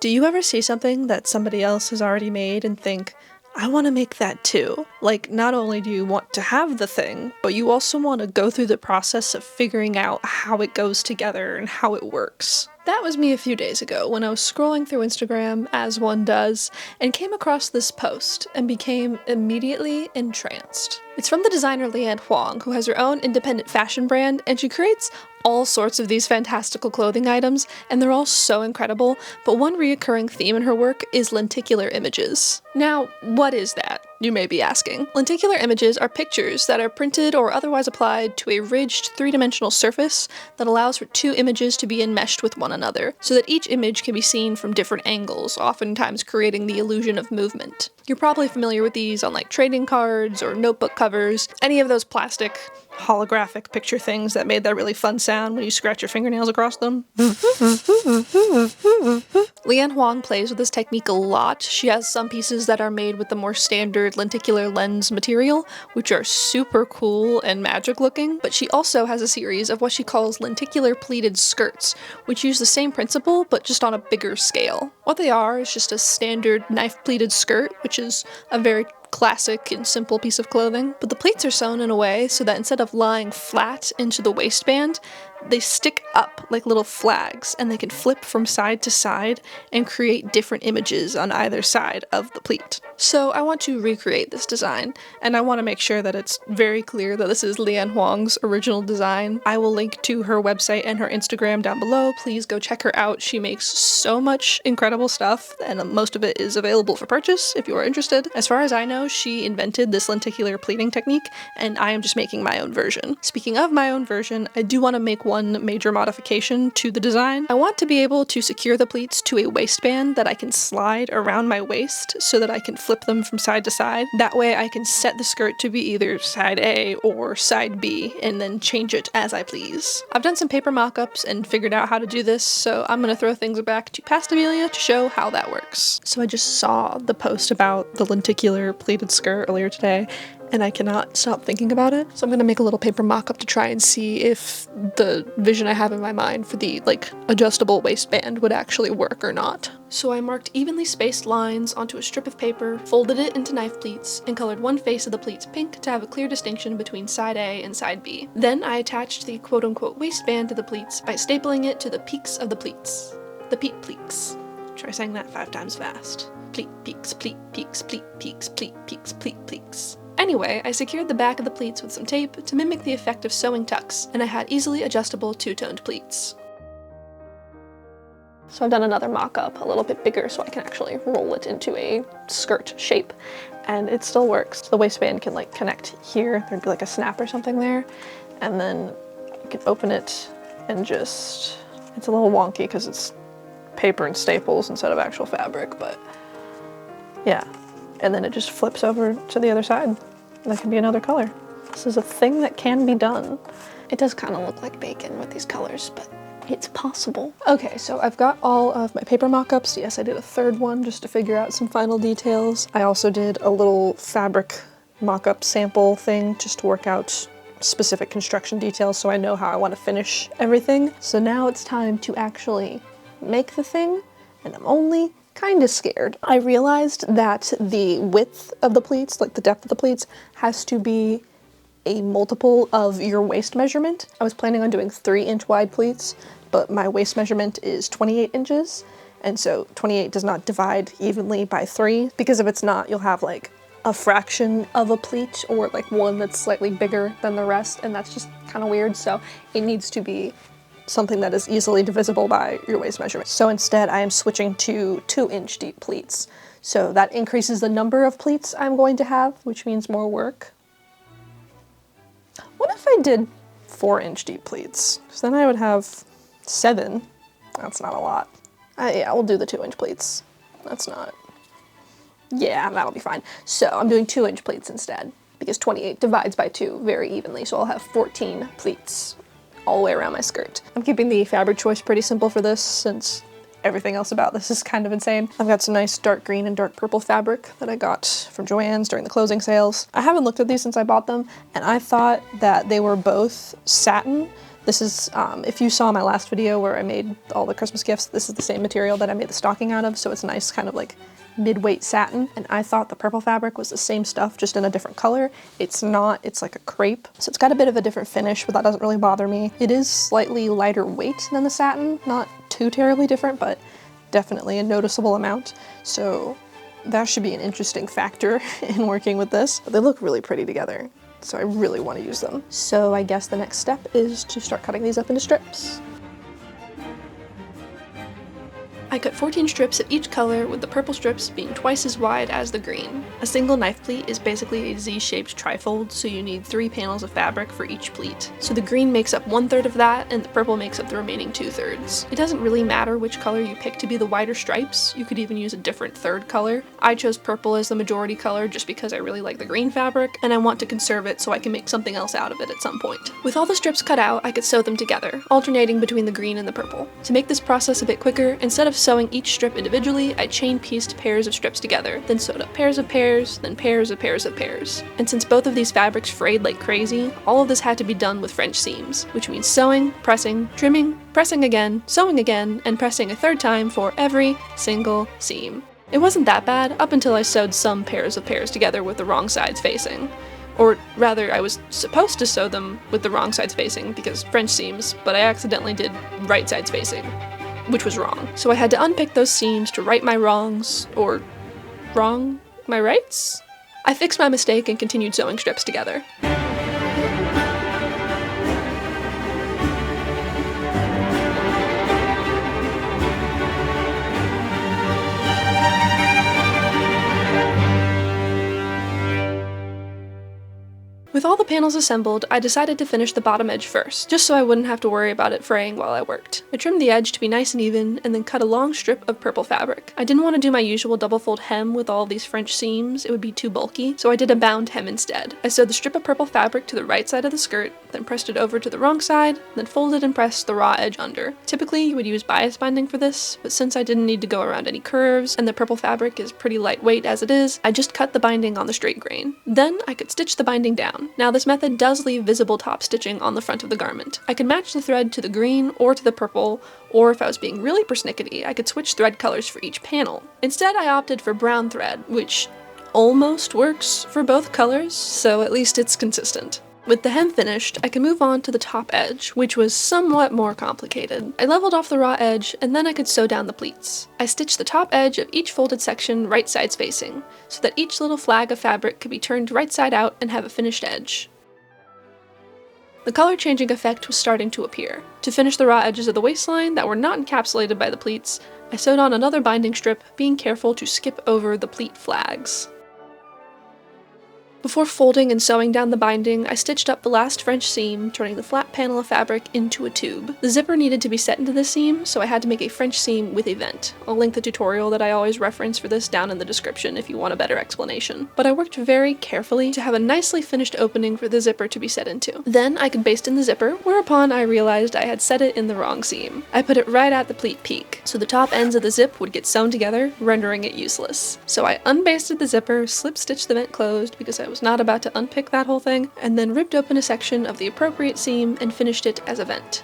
Do you ever see something that somebody else has already made and think, I want to make that too? Like, not only do you want to have the thing, but you also want to go through the process of figuring out how it goes together and how it works. That was me a few days ago when I was scrolling through Instagram, as one does, and came across this post and became immediately entranced. It's from the designer Leanne Huang, who has her own independent fashion brand, and she creates all sorts of these fantastical clothing items, and they're all so incredible, but one reoccurring theme in her work is lenticular images. Now, what is that? You may be asking. Lenticular images are pictures that are printed or otherwise applied to a ridged three-dimensional surface that allows for two images to be enmeshed with one another, so that each image can be seen from different angles, oftentimes creating the illusion of movement. You're probably familiar with these on like trading cards or notebook covers, any of those plastic holographic picture things that made that really fun sound when you scratch your fingernails across them. Leanne Huang plays with this technique a lot. She has some pieces that are made with the more standard lenticular lens material, which are super cool and magic looking, but she also has a series of what she calls lenticular pleated skirts, which use the same principle but just on a bigger scale. What they are is just a standard knife pleated skirt, which is a very classic and simple piece of clothing, but the pleats are sewn in a way so that instead of lying flat into the waistband, they stick up like little flags, and they can flip from side to side and create different images on either side of the pleat. So I want to recreate this design, and I want to make sure that it's very clear that this is Leanne Huang's original design. I will link to her website and her Instagram down below. Please go check her out. She makes so much incredible stuff, and most of it is available for purchase if you are interested. As far as I know, she invented this lenticular pleating technique, and I am just making my own version. Speaking of my own version, I do want to make one major modification to the design. I want to be able to secure the pleats to a waistband that I can slide around my waist so that I can flip them from side to side. That way I can set the skirt to be either side A or side B and then change it as I please. I've done some paper mock-ups and figured out how to do this, so I'm gonna throw things back to Pastavelia to show how that works. So I just saw the post about the lenticular pleated skirt earlier today, and I cannot stop thinking about it. So I'm gonna make a little paper mock-up to try and see if the vision I have in my mind for the, like, adjustable waistband would actually work or not. So I marked evenly spaced lines onto a strip of paper, folded it into knife pleats, and colored one face of the pleats pink to have a clear distinction between side A and side B. Then I attached the quote-unquote waistband to the pleats by stapling it to the peaks of the pleats. The pleats. Try saying that 5 times fast. Pleat, peaks, pleat, peaks, pleat, peaks, pleat, peaks, pleat, peaks. Anyway, I secured the back of the pleats with some tape to mimic the effect of sewing tucks, and I had easily adjustable two-toned pleats. So I've done another mock-up, a little bit bigger so I can actually roll it into a skirt shape, and it still works. The waistband can like connect here, there'd be like a snap or something there, and then you can open it and just, it's a little wonky because it's paper and staples instead of actual fabric, but yeah. And then it just flips over to the other side. That can be another color. This is a thing that can be done. It does kind of look like bacon with these colors, but it's possible. Okay, so I've got all of my paper mock-ups. Yes, I did a third one just to figure out some final details. I also did a little fabric mock-up sample thing just to work out specific construction details so I know how I want to finish everything. So now it's time to actually make the thing, and I'm only kind of scared. I realized that the width of the pleats, like the depth of the pleats, has to be a multiple of your waist measurement. I was planning on doing 3-inch wide pleats, but my waist measurement is 28 inches, and so 28 does not divide evenly by 3, because if it's not, you'll have like a fraction of a pleat or like one that's slightly bigger than the rest, and that's just kind of weird, so it needs to be something that is easily divisible by your waist measurement. So instead I am switching to 2-inch deep pleats. So that increases the number of pleats I'm going to have, which means more work. What if I did 4-inch deep pleats? Because then I would have 7. That's not a lot. Yeah, we'll do the 2-inch pleats. That's not... Yeah, that'll be fine. So I'm doing 2-inch pleats instead, because 28 divides by 2 very evenly, so I'll have 14 pleats all the way around my skirt. I'm keeping the fabric choice pretty simple for this since everything else about this is kind of insane. I've got some nice dark green and dark purple fabric that I got from Joann's during the closing sales. I haven't looked at these since I bought them, and I thought that they were both satin, This is, if you saw my last video where I made all the Christmas gifts, this is the same material that I made the stocking out of, so it's a nice kind of like mid-weight satin. And I thought the purple fabric was the same stuff, just in a different color. It's not, it's like a crepe. So it's got a bit of a different finish, but that doesn't really bother me. It is slightly lighter weight than the satin, not too terribly different, but definitely a noticeable amount. So that should be an interesting factor in working with this. But they look really pretty together, so I really want to use them. So I guess the next step is to start cutting these up into strips. I cut 14 strips of each color, with the purple strips being twice as wide as the green. A single knife pleat is basically a Z-shaped trifold, so you need 3 panels of fabric for each pleat. So the green makes up 1/3 of that, and the purple makes up the remaining 2/3. It doesn't really matter which color you pick to be the wider stripes, you could even use a different third color. I chose purple as the majority color just because I really like the green fabric, and I want to conserve it so I can make something else out of it at some point. With all the strips cut out, I could sew them together, alternating between the green and the purple. To make this process a bit quicker, instead of sewing each strip individually, I chain-pieced pairs of strips together, then sewed up pairs of pairs, then pairs of pairs of pairs. And since both of these fabrics frayed like crazy, all of this had to be done with French seams, which means sewing, pressing, trimming, pressing again, sewing again, and pressing a third time for every single seam. It wasn't that bad, up until I sewed some pairs of pairs together with the wrong sides facing. Or rather, I was supposed to sew them with the wrong sides facing because French seams, but I accidentally did right sides facing, which was wrong. So I had to unpick those seams to right my wrongs, or wrong my rights? I fixed my mistake and continued sewing strips together. With all the panels assembled, I decided to finish the bottom edge first, just so I wouldn't have to worry about it fraying while I worked. I trimmed the edge to be nice and even, and then cut a long strip of purple fabric. I didn't want to do my usual double fold hem with all of these French seams, it would be too bulky, so I did a bound hem instead. I sewed the strip of purple fabric to the right side of the skirt, then pressed it over to the wrong side, then folded and pressed the raw edge under. Typically, you would use bias binding for this, but since I didn't need to go around any curves, and the purple fabric is pretty lightweight as it is, I just cut the binding on the straight grain. Then I could stitch the binding down. Now this method does leave visible top stitching on the front of the garment. I could match the thread to the green or to the purple, or if I was being really persnickety, I could switch thread colors for each panel. Instead, I opted for brown thread, which almost works for both colors, so at least it's consistent. With the hem finished, I could move on to the top edge, which was somewhat more complicated. I leveled off the raw edge, and then I could sew down the pleats. I stitched the top edge of each folded section right sides facing, so that each little flag of fabric could be turned right side out and have a finished edge. The color changing effect was starting to appear. To finish the raw edges of the waistline that were not encapsulated by the pleats, I sewed on another binding strip, being careful to skip over the pleat flags. Before folding and sewing down the binding, I stitched up the last French seam, turning the flat panel of fabric into a tube. The zipper needed to be set into this seam, so I had to make a French seam with a vent. I'll link the tutorial that I always reference for this down in the description if you want a better explanation. But I worked very carefully to have a nicely finished opening for the zipper to be set into. Then I could baste in the zipper, whereupon I realized I had set it in the wrong seam. I put it right at the pleat peak, so the top ends of the zip would get sewn together, rendering it useless. So I unbasted the zipper, slip-stitched the vent closed because I was not about to unpick that whole thing, and then ripped open a section of the appropriate seam and finished it as a vent.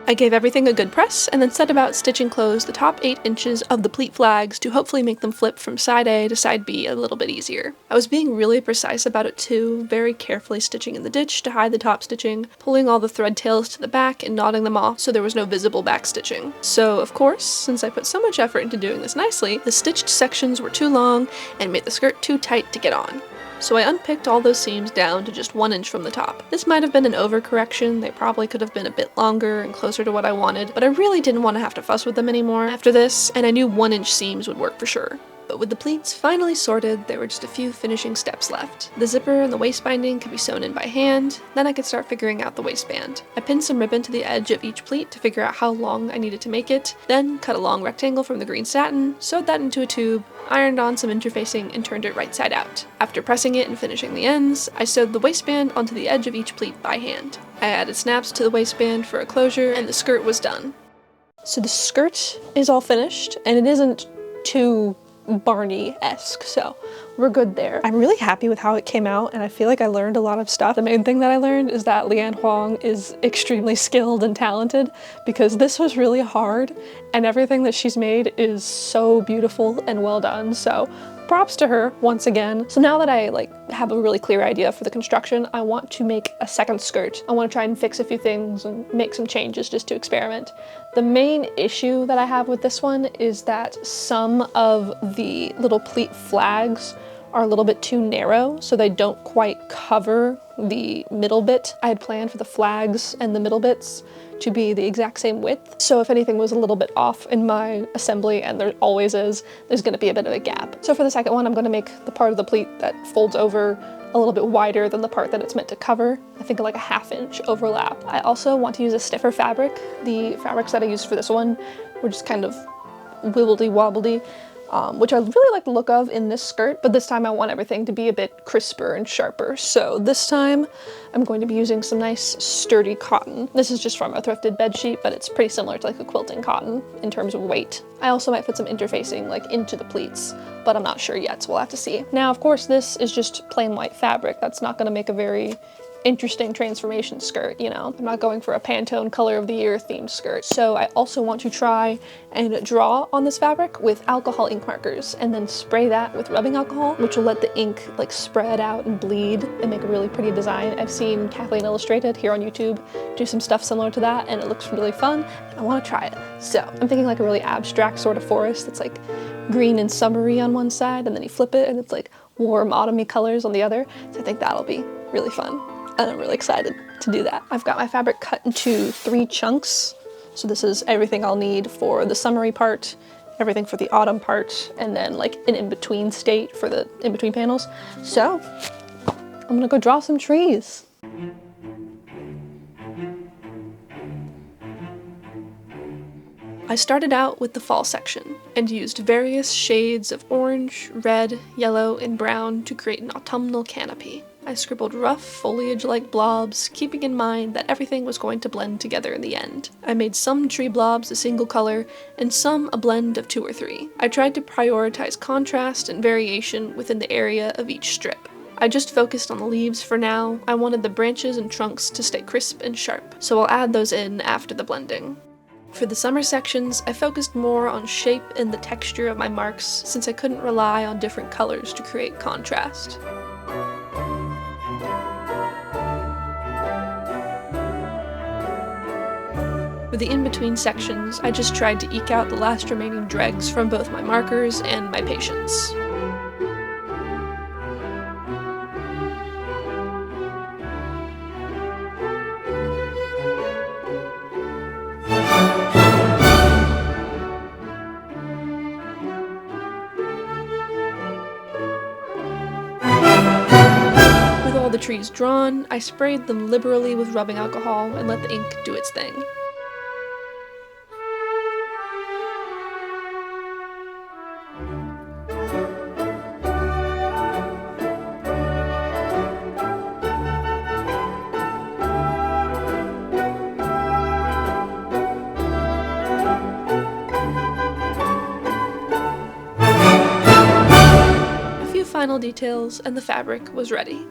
I gave everything a good press, and then set about stitching closed the top 8 inches of the pleat flags to hopefully make them flip from side A to side B a little bit easier. I was being really precise about it too, very carefully stitching in the ditch to hide the top stitching, pulling all the thread tails to the back and knotting them off so there was no visible back stitching. So of course, since I put so much effort into doing this nicely, the stitched sections were too long and made the skirt too tight to get on. So I unpicked all those seams down to just 1 inch from the top. This might have been an overcorrection, they probably could have been a bit longer and closer to what I wanted, but I really didn't want to have to fuss with them anymore after this, and I knew 1 inch seams would work for sure. But with the pleats finally sorted, there were just a few finishing steps left. The zipper and the waist binding could be sewn in by hand, then I could start figuring out the waistband. I pinned some ribbon to the edge of each pleat to figure out how long I needed to make it, then cut a long rectangle from the green satin, sewed that into a tube, ironed on some interfacing, and turned it right side out. After pressing it and finishing the ends, I sewed the waistband onto the edge of each pleat by hand. I added snaps to the waistband for a closure, and the skirt was done. So the skirt is all finished, and it isn't too Barney-esque, so we're good there. I'm really happy with how it came out, and I feel like I learned a lot of stuff. The main thing that I learned is that Leanne Huang is extremely skilled and talented, because this was really hard, and everything that she's made is so beautiful and well done, so props to her once again. So now that I have a really clear idea for the construction, I want to make a second skirt. I want to try and fix a few things and make some changes just to experiment. The main issue that I have with this one is that some of the little pleat flags are a little bit too narrow, so they don't quite cover the middle bit. I had planned for the flags and the middle bits to be the exact same width, so if anything was a little bit off in my assembly, and there always is, there's going to be a bit of a gap. So for the second one, I'm going to make the part of the pleat that folds over a little bit wider than the part that it's meant to cover. I think like a 1/2 inch overlap. I also want to use a stiffer fabric. The fabrics that I used for this one were just kind of wibbly-wobbly, which I really like the look of in this skirt, but this time I want everything to be a bit crisper and sharper. So this time I'm going to be using some nice sturdy cotton. This is just from a thrifted bed sheet, but it's pretty similar to like a quilting cotton in terms of weight. I also might put some interfacing into the pleats, but I'm not sure yet, so we'll have to see. Now, of course, this is just plain white fabric. That's not gonna make a very interesting transformation skirt, you know? I'm not going for a Pantone color of the year themed skirt. So I also want to try and draw on this fabric with alcohol ink markers and then spray that with rubbing alcohol, which will let the ink spread out and bleed and make a really pretty design. I've seen Kathleen Illustrated here on YouTube do some stuff similar to that, and it looks really fun. I want to try it. So I'm thinking like a really abstract sort of forest that's like green and summery on one side, and then you flip it and it's like warm autumny colors on the other. So I think that'll be really fun. And I'm really excited to do that. I've got my fabric cut into 3 chunks. So this is everything I'll need for the summery part, everything for the autumn part, and then like an in-between state for the in-between panels. So I'm gonna go draw some trees. I started out with the fall section and used various shades of orange, red, yellow, and brown to create an autumnal canopy. I scribbled rough foliage-like blobs, keeping in mind that everything was going to blend together in the end. I made some tree blobs a single color, and some a blend of 2 or 3. I tried to prioritize contrast and variation within the area of each strip. I just focused on the leaves for now. I wanted the branches and trunks to stay crisp and sharp, so I'll add those in after the blending. For the summer sections, I focused more on shape and the texture of my marks, since I couldn't rely on different colors to create contrast. For the in-between sections, I just tried to eke out the last remaining dregs from both my markers and my patience. With all the trees drawn, I sprayed them liberally with rubbing alcohol and let the ink do its thing. Final details, and the fabric was ready.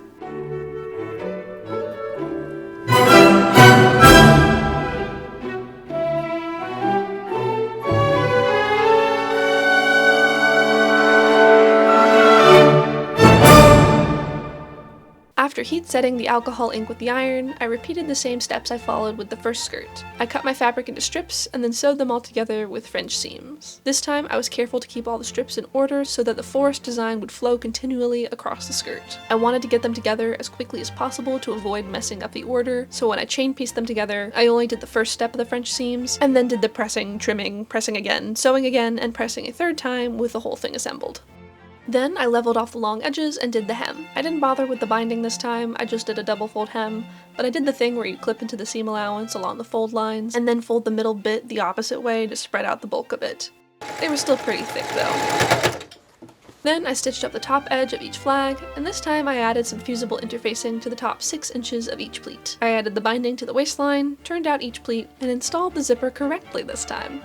After heat setting the alcohol ink with the iron, I repeated the same steps I followed with the first skirt. I cut my fabric into strips and then sewed them all together with French seams. This time I was careful to keep all the strips in order so that the forest design would flow continually across the skirt. I wanted to get them together as quickly as possible to avoid messing up the order, so when I chain pieced them together, I only did the first step of the French seams, and then did the pressing, trimming, pressing again, sewing again, and pressing a 3rd time with the whole thing assembled. Then I leveled off the long edges and did the hem. I didn't bother with the binding this time, I just did a double fold hem, but I did the thing where you clip into the seam allowance along the fold lines, and then fold the middle bit the opposite way to spread out the bulk of it. They were still pretty thick though. Then I stitched up the top edge of each flag, and this time I added some fusible interfacing to the top 6 inches of each pleat. I added the binding to the waistline, turned out each pleat, and installed the zipper correctly this time.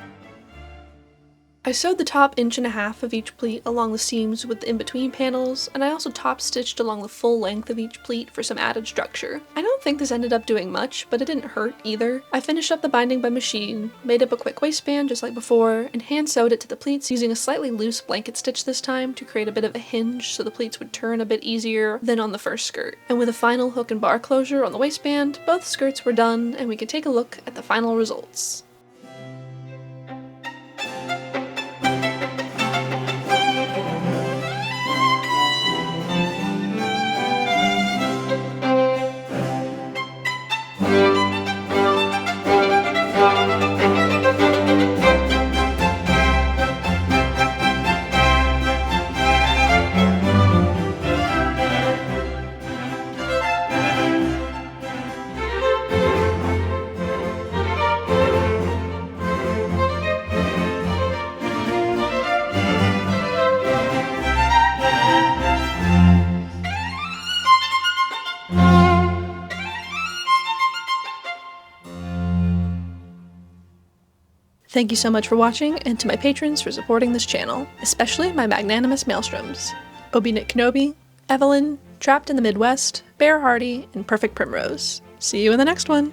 I sewed the top 1.5 inches of each pleat along the seams with the in-between panels, and I also top stitched along the full length of each pleat for some added structure. I don't think this ended up doing much, but it didn't hurt either. I finished up the binding by machine, made up a quick waistband just like before, and hand sewed it to the pleats using a slightly loose blanket stitch this time to create a bit of a hinge so the pleats would turn a bit easier than on the first skirt. And with a final hook and bar closure on the waistband, both skirts were done, and we can take a look at the final results. Thank you so much for watching, and to my patrons for supporting this channel, especially my magnanimous maelstroms, Obi Knit Kenobi, Evelyn, Trapped in the Midwest, Bear Hardy, and Perfect Primrose. See you in the next one!